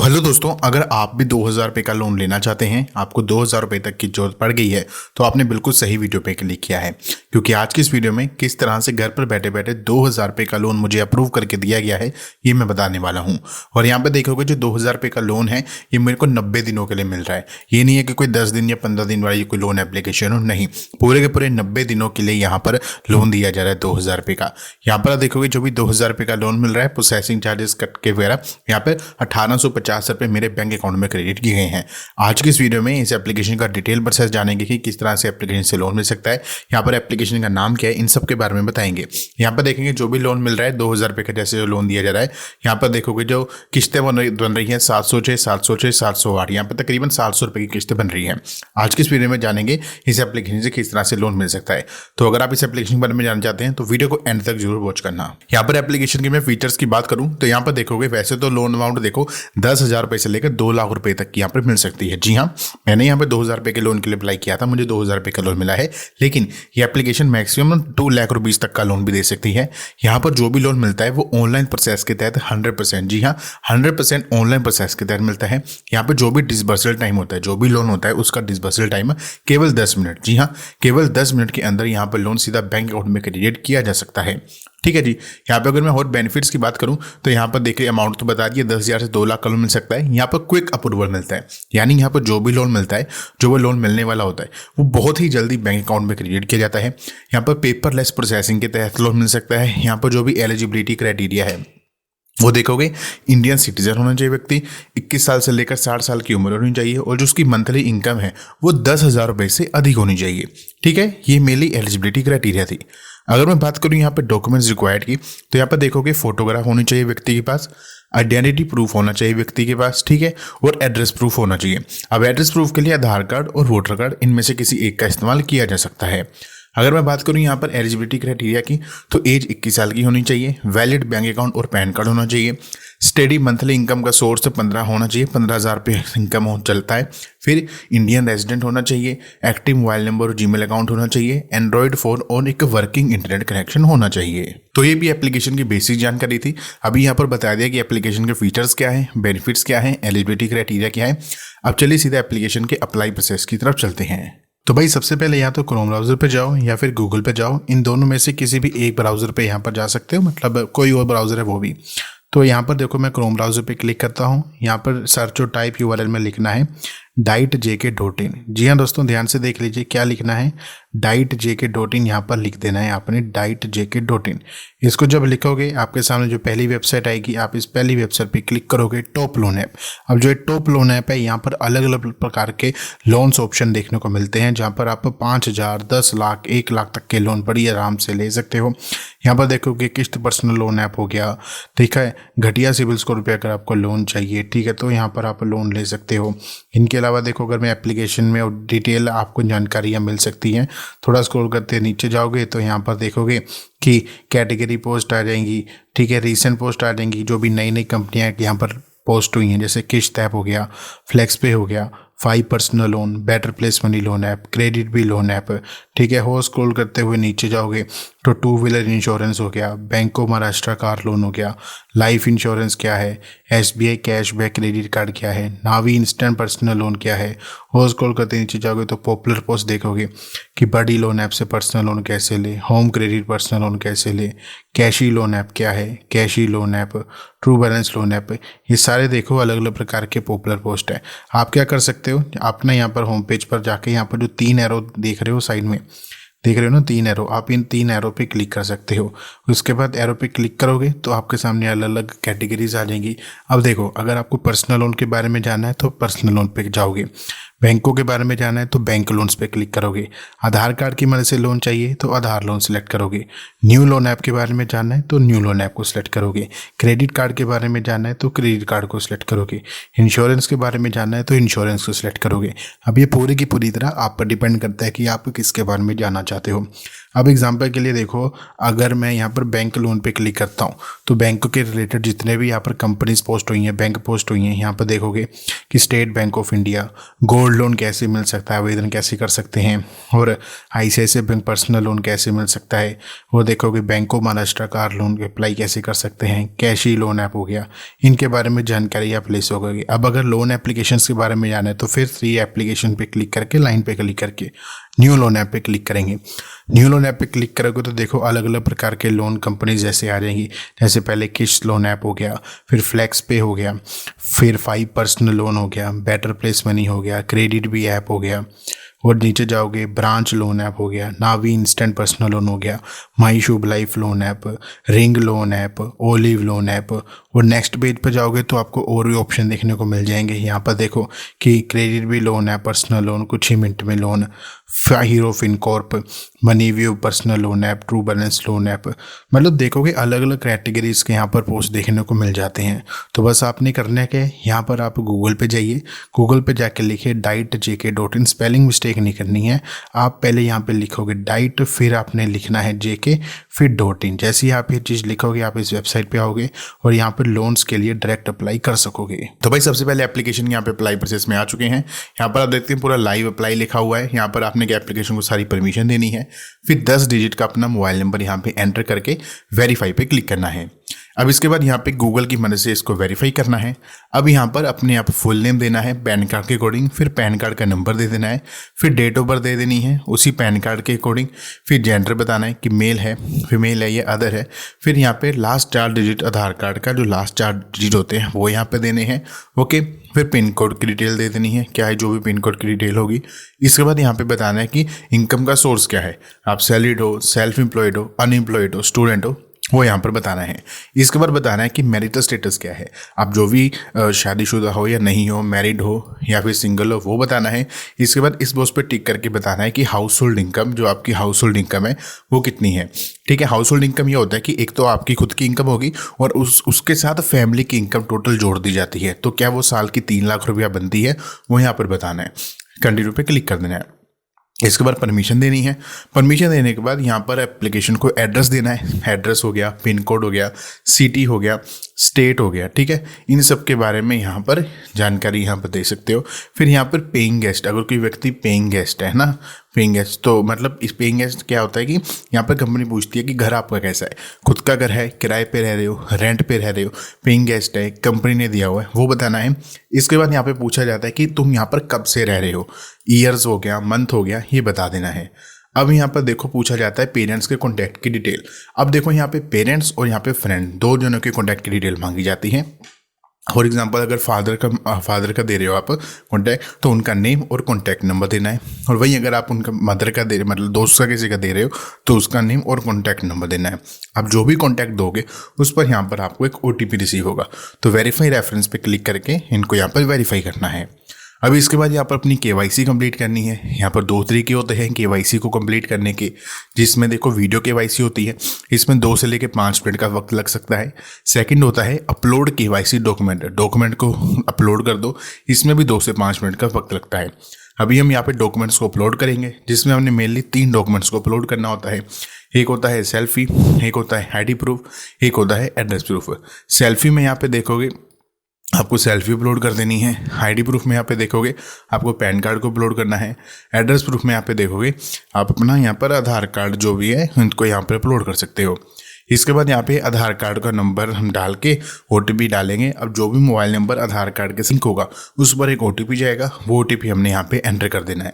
तो हेलो दोस्तों, अगर आप भी 2000 रुपये का लोन लेना चाहते हैं, आपको 2000 रुपये तक की जरूरत पड़ गई है, तो आपने बिल्कुल सही वीडियो पे क्लिक किया है। क्योंकि आज की इस वीडियो में किस तरह से घर पर बैठे बैठे 2000 रुपये का लोन मुझे अप्रूव करके दिया गया है, ये मैं बताने वाला हूँ। और यहाँ पे देखोगे जो 2000 रुपये का लोन है, ये मेरे को 90 दिनों के लिए मिल रहा है। ये नहीं है कि कोई 10 दिन या 15 दिन वाली कोई लोन एप्लीकेशन हो, नहीं, पूरे के पूरे 90 दिनों के लिए यहाँ पर लोन दिया जा रहा है 2000 रुपये का। यहाँ पर देखोगे जो भी 2000 रुपये का लोन मिल रहा है, प्रोसेसिंग चार्जेस कट के वगैरह यहाँ पर 1850 रुपये मेरे बैंक अकाउंट में क्रेडिट किए गए हैं। आज की इस वीडियो में इस एप्लीकेशन का डिटेल प्रोसेस जानेंगे कि किस तरह से एप्लीकेशन से लोन मिल सकता है, यहाँ पर एप्लीकेशन का नाम क्या है, इन सब के बारे में बताएंगे। यहाँ पर देखेंगे जो भी लोन मिल रहा है 2000 रुपये का जैसे जो लोन दिया जा रहा है, यहाँ पर देखोगे जो किस्तें बन रही हैं 706, 706, 708, यहाँ पर तकरीबन 700 रुपये की किस्तें बन रही हैं। आज की इस वीडियो में जानेंगे इस एप्लीकेशन से किस तरह से लोन मिल सकता है। तो अगर आप इस एप्लीकेशन के बारे में जानना चाहते हैं तो वीडियो को एंड तक जरूर वॉच करना। यहाँ पर एप्लीकेशन के मैं फीचर्स की बात करूँ तो यहाँ पर देखोगे वैसे तो लोन अमाउंट देखो 10,000 रुपये से लेकर 2 लाख रुपए तक की यहाँ पर मिल सकती है। जी हाँ, मैंने यहाँ पे 2000 रुपये के लोन के लिए अप्लाई किया था, मुझे 2000 रुपये का लोन मिला है। लेकिन ये एप्लीकेशन मैक्सिमम 2 लाख रुपीस तक का लोन भी दे सकती है। यहाँ पर जो भी लोन मिलता है वो ऑनलाइन प्रोसेस के तहत 100%, जी हाँ 100% ऑनलाइन प्रोसेस के तहत मिलता है। यहाँ पर जो भी डिसबर्सल टाइम होता है, जो भी लोन होता है उसका डिसबर्सल टाइम केवल 10 मिनट, जी हाँ केवल 10 मिनट के अंदर यहाँ पर लोन सीधा बैंक अकाउंट में क्रेडिट किया जा सकता है। ठीक है जी। यहाँ पे अगर मैं और बेनिफिट्स की बात करूँ तो यहाँ पर देखिए अमाउंट तो बता दिए 10,000 से 2 लाख का लोन मिल सकता है। यहाँ पर क्विक अप्रूवल मिलता है, यानी यहाँ पर जो भी लोन मिलता है, जो वो लोन मिलने वाला होता है वो बहुत ही जल्दी बैंक अकाउंट में क्रेडिट किया जाता है। यहाँ पर पेपरलेस प्रोसेसिंग के तहत लोन मिल सकता है। यहाँ पर जो भी एलिजिबिलिटी क्राइटेरिया है वो देखोगे, इंडियन सिटीजन होना चाहिए व्यक्ति, 21 साल से लेकर 60 साल की उम्र होनी चाहिए और जो उसकी मंथली इनकम है वो 10,000 रुपये से अधिक होनी चाहिए। ठीक है, ये मेनली एलिजिबिलिटी क्राइटेरिया थी। अगर मैं बात करूँ यहाँ पे डॉक्यूमेंट्स रिक्वायर्ड की तो यहाँ पर देखोगे फोटोग्राफ होनी चाहिए व्यक्ति के पास, आइडेंटिटी प्रूफ होना चाहिए व्यक्ति के पास, ठीक है, और एड्रेस प्रूफ होना चाहिए। अब एड्रेस प्रूफ के लिए आधार कार्ड और वोटर कार्ड इनमें से किसी एक का इस्तेमाल किया जा सकता है। अगर मैं बात करूं यहाँ पर एलिजिबिलिटी क्राइटेरिया की तो एज 21 साल की होनी चाहिए, वैलिड बैंक अकाउंट और पैन कार्ड होना चाहिए, स्टेडी मंथली इनकम का सोर्स 15 होना चाहिए, 15,000 रुपये इनकम हो चलता है, फिर इंडियन रेजिडेंट होना चाहिए, एक्टिव मोबाइल नंबर और जीमेल अकाउंट होना चाहिए, एंड्रॉयड फ़ोन और एक वर्किंग इंटरनेट कनेक्शन होना चाहिए। तो ये भी एप्लीकेशन की बेसिक जानकारी थी। अभी यहाँ पर बता दिया कि एप्लीकेशन के फीचर्स क्या है, बेनिफिट्स क्या है, एलिजिबिलिटी क्राइटेरिया क्या है। अब चलिए सीधा एप्लीकेशन के अप्लाई प्रोसेस की तरफ चलते हैं। तो भाई सबसे पहले या तो क्रोम ब्राउज़र पे जाओ या फिर गूगल पे जाओ, इन दोनों में से किसी भी एक ब्राउज़र पे यहाँ पर जा सकते हो, मतलब कोई और ब्राउज़र है वो भी। तो यहाँ पर देखो मैं क्रोम ब्राउज़र पे क्लिक करता हूँ। यहाँ पर सर्च और टाइप यूआरएल में लिखना है dietjk.in। जी हाँ दोस्तों, ध्यान से देख लीजिए क्या लिखना है, dietjk.in यहाँ पर लिख देना है आपने dietjk.in। इसको जब लिखोगे आपके सामने जो पहली वेबसाइट आएगी, आप इस पहली वेबसाइट पे क्लिक करोगे, टॉप लोन ऐप। अब जो टॉप लोन ऐप है यहाँ पर अलग अलग प्रकार के लोन्स ऑप्शन देखने को मिलते हैं, जहाँ पर आप 5,000, 10 लाख, 1 लाख तक के लोन बड़ी आराम से ले सकते हो। यहाँ पर देखोगे किस्त पर्सनल लोन ऐप हो गया, ठीक है, घटिया सिविल स्कोर पे अगर आपको लोन चाहिए, ठीक है, तो यहाँ पर आप लोन ले सकते हो। इनके अलावा देखो अगर मैं एप्लीकेशन में और डिटेल आपको जानकारियाँ मिल सकती हैं। थोड़ा स्क्रॉल करते नीचे जाओगे तो यहाँ पर देखोगे कि कैटेगरी पोस्ट आ जाएंगी, ठीक है, रीसेंट पोस्ट आ जाएंगी, जो भी नई नई कंपनियाँ यहाँ पर पोस्ट हुई हैं, जैसे किश्त ऐप हो गया, फ्लेक्स पे हो गया, 5 personal loan, better place money loan app, credit भी लोन ऐप, ठीक है। हो स्क्रॉल करते हुए नीचे जाओगे तो 2 व्हीलर इंश्योरेंस हो गया, bank of Maharashtra car loan हो गया, लाइफ इंश्योरेंस क्या है, SBI कैशबैक क्रेडिट कार्ड क्या है, नावी इंस्टेंट पर्सनल लोन क्या है। हो स्क्रॉल करते नीचे जाओगे तो पॉपुलर पोस्ट देखोगे कि बड़ी लोन ऐप से पर्सनल लोन कैसे ले, होम क्रेडिट पर्सनल लोन कैसे ले, कैशी लोन ऐप क्या है, Cashe loan app, True Balance loan app, ये सारे देखो अलग अलग प्रकार के पॉपुलर पोस्ट है। आप क्या कर सकते हो, आप ना यहाँ पर होम पेज पर जाके यहाँ पर जो 3 एरो देख रहे हो साइड में, देख रहे हो ना 3 एरो, आप इन 3 एरो पे क्लिक कर सकते हो। उसके बाद एरो पे क्लिक करोगे तो आपके सामने अलग अलग कैटेगरीज आ जाएंगी। अब देखो अगर आपको पर्सनल लोन के बारे में जानना है तो पर्सनल लोन पे जाओगे, बैंकों के बारे में जाना है तो बैंक लोन्स पे क्लिक करोगे, आधार कार्ड की मदद से लोन चाहिए तो आधार लोन सेलेक्ट करोगे, न्यू लोन ऐप के बारे में जानना है तो न्यू लोन ऐप को सिलेक्ट करोगे, क्रेडिट कार्ड के बारे में जानना है तो क्रेडिट कार्ड को सिलेक्ट करोगे, इंश्योरेंस के बारे में जानना है तो इंश्योरेंस को सिलेक्ट करोगे। अब ये पूरी की पूरी तरह आप पर डिपेंड करता है कि आप किसके बारे में जानना चाहते हो। अब एग्जांपल के लिए देखो, अगर मैं यहाँ पर बैंक लोन पे क्लिक करता हूँ तो बैंक के रिलेटेड जितने भी यहाँ पर कंपनीज पोस्ट हुई हैं, बैंक पोस्ट हुई हैं, यहाँ पर देखोगे कि state bank of India gold loan कैसे मिल सकता है, आवेदन कैसे कर सकते हैं, और ICICI बैंक पर्सनल लोन कैसे मिल सकता है, वो देखोगे bank of Maharashtra car loan apply कैसे कर सकते हैं, कैशी लोन ऐप हो गया, इनके बारे में जानकारी आप ले सकोगे। अब अगर लोन एप्लीकेशंस के बारे में जाना है तो फिर 3 एप्लीकेशन पे क्लिक करके, लाइन पे क्लिक करके न्यू लोन ऐप पे क्लिक करेंगे। न्यू लोन ऐप पे क्लिक करोगे तो देखो अलग अलग प्रकार के लोन कंपनीज जैसे आ जाएंगी। जैसे पहले किश लोन ऐप हो गया, फिर फ्लेक्स पे हो गया, फिर 5 पर्सनल लोन हो गया, बेटर प्लेस मनी हो गया, क्रेडिट भी ऐप हो गया, और नीचे जाओगे ब्रांच लोन ऐप हो गया, नावी इंस्टेंट पर्सनल लोन हो गया, my Shubh life loan app, Ring loan app, Olyv loan app. और नेक्स्ट पेज पर जाओगे तो आपको और भी ऑप्शन देखने को मिल जाएंगे। यहाँ पर देखो कि क्रेडिट भी लोन है, पर्सनल लोन, कुछ ही मिनट में loan, hero Fincorp, money view personal loan app, True Balance loan app. मतलब देखोगे अलग अलग कैटेगरीज के यहाँ पर पोस्ट देखने को मिल जाते हैं। तो बस आपने करना है कि यहाँ पर आप गूगल पे जाइए, गूगल पे जाके लिखिए dietjk.in, स्पेलिंग मिस्टेक नहीं करनी है। आप पहले यहाँ पे लिखोगे डाइट, फिर आपने लिखना है JK, फिर .in। जैसे ही आप ये चीज़ लिखोगे आप इस वेबसाइट पे आओगे और यहाँ पर लोन्स के लिए डायरेक्ट अप्लाई कर सकोगे। तो भाई सबसे पहले एप्लीकेशन यहाँ पे अप्लाई प्रोसेस में आ चुके हैं। यहाँ पर आप देखते हैं पूरा लाइव अप्लाई लिखा हुआ है। यहाँ पर आपने एप्लीकेशन को सारी परमिशन देनी है, फिर 10 डिजिट का अपना मोबाइल नंबर यहाँ पे एंटर करके वेरीफाई पे क्लिक करना है। अब इसके बाद यहाँ पे गूगल की मदद से इसको वेरीफाई करना है। अब यहाँ पर अपने आप फुल नेम देना है पैन कार्ड के अकॉर्डिंग, फिर पैन कार्ड का नंबर दे देना है, फिर डेट ऑफ बर्थ दे देनी है उसी पैन कार्ड के अकॉर्डिंग, फिर जेंडर बताना है कि मेल है, फीमेल है, या अदर है, फिर यहाँ पे लास्ट 4 डिजिट आधार कार्ड का जो लास्ट 4 डिजिट होते हैं वो यहाँ पे देने हैं। ओके, फिर पिन कोड की डिटेल दे देनी है, क्या है जो भी पिन कोड की डिटेल होगी। इसके बाद यहाँ पे बताना है कि इनकम का सोर्स क्या है, आप सैलरीड हो, सेल्फ एम्प्लॉयड हो, अनएम्प्लॉयड हो, स्टूडेंट हो, वो यहाँ पर बताना है। इसके बाद बताना है कि मैरिटल स्टेटस क्या है, आप जो भी शादीशुदा हो या नहीं हो, मैरिड हो या फिर सिंगल हो, वो बताना है। इसके बाद इस बॉक्स पे टिक करके बताना है कि हाउस होल्ड इनकम, जो आपकी हाउस होल्ड इनकम है वो कितनी है। ठीक है, हाउस होल्ड इनकम ये होता है कि एक तो आपकी खुद की इनकम होगी और उसके साथ फैमिली की इनकम टोटल जोड़ दी जाती है। तो क्या वो साल की 3 लाख रुपया बनती है, वो यहाँ पर बताना है। कंटिन्यू पे क्लिक कर देना है। इसके बाद परमिशन देनी है। परमिशन देने के बाद यहाँ पर एप्लीकेशन को एड्रेस देना है, एड्रेस हो गया, पिन कोड हो गया, सिटी हो गया, स्टेट हो गया। ठीक है, इन सब के बारे में यहाँ पर जानकारी यहाँ पर दे सकते हो। फिर यहाँ पर पेइंग गेस्ट, अगर कोई व्यक्ति पेइंग गेस्ट है ना, पेइंग गेस्ट तो मतलब इस पेइंग गेस्ट क्या होता है कि यहाँ पर कंपनी पूछती है कि घर आपका कैसा है, खुद का घर है, किराए पे रह रहे हो, रेंट पे रह रहे हो, पेइंग गेस्ट है, कंपनी ने दिया हुआ है, वो बताना है। इसके बाद यहाँ पे पूछा जाता है कि तुम यहाँ पर कब से रह रहे हो, ईयर्स हो गया, मंथ हो गया, ये बता देना है। अब यहाँ पर देखो पूछा जाता है पेरेंट्स के कॉन्टैक्ट की डिटेल। अब देखो यहाँ पे पेरेंट्स और यहाँ पे फ्रेंड, 2 जनों के कॉन्टैक्ट की डिटेल मांगी जाती है। फॉर एग्जांपल अगर फादर का दे रहे हो आप कॉन्टैक्ट, तो उनका नेम और कॉन्टैक्ट नंबर देना है। और वहीं अगर आप उनका मदर का दे रहे, मतलब दोस्त का किसी का दे रहे हो, तो उसका नेम और कॉन्टैक्ट नंबर देना है। आप जो भी कॉन्टैक्ट दोगे उस पर यहाँ पर आपको एक OTP रिसीव होगा। तो वेरीफाई रेफरेंस पे क्लिक करके इनको यहाँ पर वेरीफाई करना है। अभी इसके बाद यहाँ पर अपनी KYC कंप्लीट करनी है। यहाँ पर 2 तरीके होते हैं KYC को कंप्लीट करने के, जिसमें देखो वीडियो KYC होती है, इसमें 2 से लेकर 5 मिनट का वक्त लग सकता है। सेकंड होता है अपलोड KYC डॉक्यूमेंट, डॉक्यूमेंट को अपलोड कर दो, इसमें भी 2 से 5 मिनट का वक्त लगता है। अभी हम यहाँ पे डॉक्यूमेंट्स को अपलोड करेंगे, जिसमें हमने मेनली 3 डॉक्यूमेंट्स को अपलोड करना होता है। एक होता है सेल्फी, एक होता है ID प्रूफ, एक होता है एड्रेस प्रूफ। सेल्फी में यहाँ पे देखोगे आपको सेल्फी अपलोड कर देनी है। ID प्रूफ में यहाँ पे देखोगे आपको पैन कार्ड को अपलोड करना है। एड्रेस प्रूफ में यहाँ पे देखोगे आप अपना यहाँ पर आधार कार्ड जो भी है उनको यहाँ पर अपलोड कर सकते हो। इसके बाद यहाँ पे आधार कार्ड का नंबर हम डाल के OTP डालेंगे। अब जो भी मोबाइल नंबर आधार कार्ड के सिंक होगा उस पर एक OTP जाएगा, वो OTP हमने यहाँ पे एंटर कर देना है।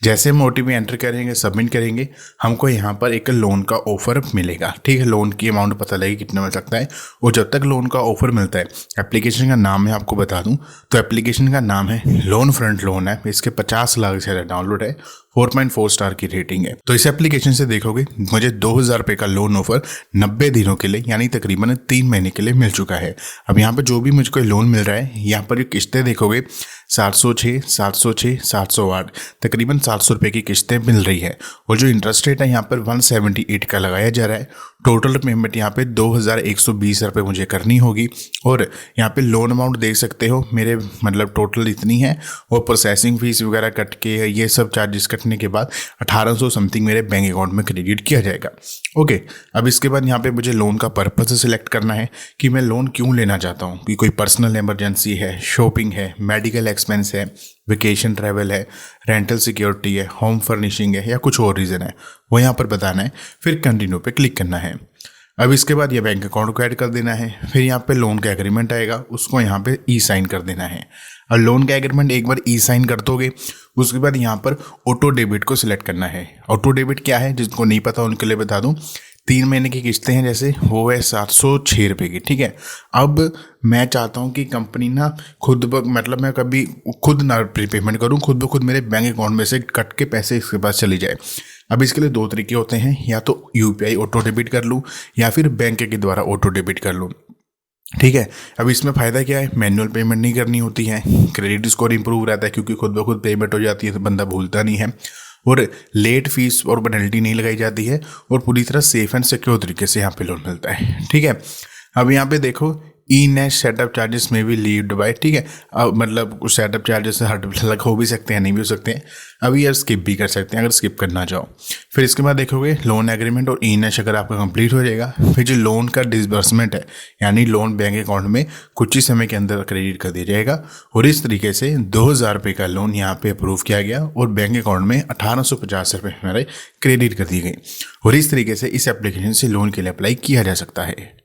जैसे हम OTP एंटर करेंगे, सबमिट करेंगे, हमको यहाँ पर एक लोन का ऑफर मिलेगा। ठीक है, लोन की अमाउंट पता लगेगी कितना मिल सकता है। और जब तक लोन का ऑफर मिलता है, एप्लीकेशन का नाम मैं आपको बता दूं तो एप्लीकेशन का नाम है लोन फ्रंट लोन है। इसके 50 लाख से ज़्यादा डाउनलोड है, 4.4 स्टार की रेटिंग है। तो इस एप्लीकेशन से देखोगे मुझे 2000 रुपये का लोन ऑफर 90 दिनों के लिए यानी तकरीबन 3 महीने के लिए मिल चुका है। अब यहाँ पर जो भी मुझको लोन मिल रहा है, यहाँ पर जो किस्तें देखोगे 706, 706, 708, तकरीबन 700 रुपये की किस्तें मिल रही है। और जो इंटरेस्ट रेट है यहाँ पर 178 का लगाया जा रहा है। टोटल पेमेंट यहाँ पे 2120 रुपये मुझे करनी होगी। और यहाँ पे लोन अमाउंट देख सकते हो मेरे मतलब टोटल इतनी है, और प्रोसेसिंग फीस वगैरह कट के ये सब चार्जेस कट रखने के बाद 1800 समथिंग मेरे बैंक अकाउंट में क्रेडिट किया जाएगा। ओके, अब इसके बाद यहाँ पे मुझे लोन का पर्पस सिलेक्ट करना है कि मैं लोन क्यों लेना चाहता हूँ, कि कोई पर्सनल इमरजेंसी है, शॉपिंग है, मेडिकल एक्सपेंस है, वेकेशन ट्रैवल है, रेंटल सिक्योरिटी है, होम फर्निशिंग है, या कुछ और रीज़न है, वो यहाँ पर बताना है। फिर कंटिन्यू पे क्लिक करना है। अब इसके बाद ये बैंक अकाउंट को ऐड कर देना है। फिर यहाँ पे लोन का एग्रीमेंट आएगा, उसको यहाँ पे ई साइन कर देना है। और लोन का एग्रीमेंट एक बार ई साइन कर दोगे, उसके बाद यहाँ पर ऑटो डेबिट को सिलेक्ट करना है। ऑटो डेबिट क्या है, जिसको नहीं पता उनके लिए बता दूँ, 3 महीने की किस्तें हैं जैसे, वो है 706 रुपये की, ठीक है। अब मैं चाहता हूँ कि कंपनी ना मतलब मैं कभी खुद ना प्रीपेमेंट करूँ, खुद ब खुद मेरे बैंक अकाउंट में से कट के पैसे इसके पास चली जाए। अब इसके लिए 2 तरीके होते हैं, या तो UPI ऑटो डेबिट कर लूँ या फिर बैंक के द्वारा ऑटो डेबिट कर लूँ, ठीक है। अब इसमें फ़ायदा क्या है, मैनुअल पेमेंट नहीं करनी होती है, क्रेडिट स्कोर इंप्रूव रहता है क्योंकि खुद ब खुद पेमेंट हो जाती है तो बंदा भूलता नहीं है, और लेट फीस और पेनल्टी नहीं लगाई जाती है, और पूरी तरह सेफ एंड सिक्योर तरीके से यहाँ पे लोन मिलता है, ठीक है। अब यहाँ पे देखो ई नेट सेटअप चार्जेस में भी लीव्ड बाय, ठीक है। अब मतलब सेटअप चार्जेस अलग हो भी सकते हैं, नहीं भी हो सकते हैं। अभी यार स्किप भी कर सकते हैं अगर स्किप करना चाहो। फिर इसके बाद देखोगे लोन एग्रीमेंट और ई नेट अगर आपका कंप्लीट हो जाएगा, फिर जो लोन का डिसबर्समेंट है, यानी लोन बैंक अकाउंट में कुछ ही समय के अंदर क्रेडिट कर दिया जाएगा। और इस तरीके से 2000 रुपये का लोन यहाँ पे अप्रूव किया गया और बैंक अकाउंट में 1850 रुपये हमारे क्रेडिट कर दिए गए। और इस तरीके से इस एप्लीकेशन से लोन के लिए अप्लाई किया जा सकता है।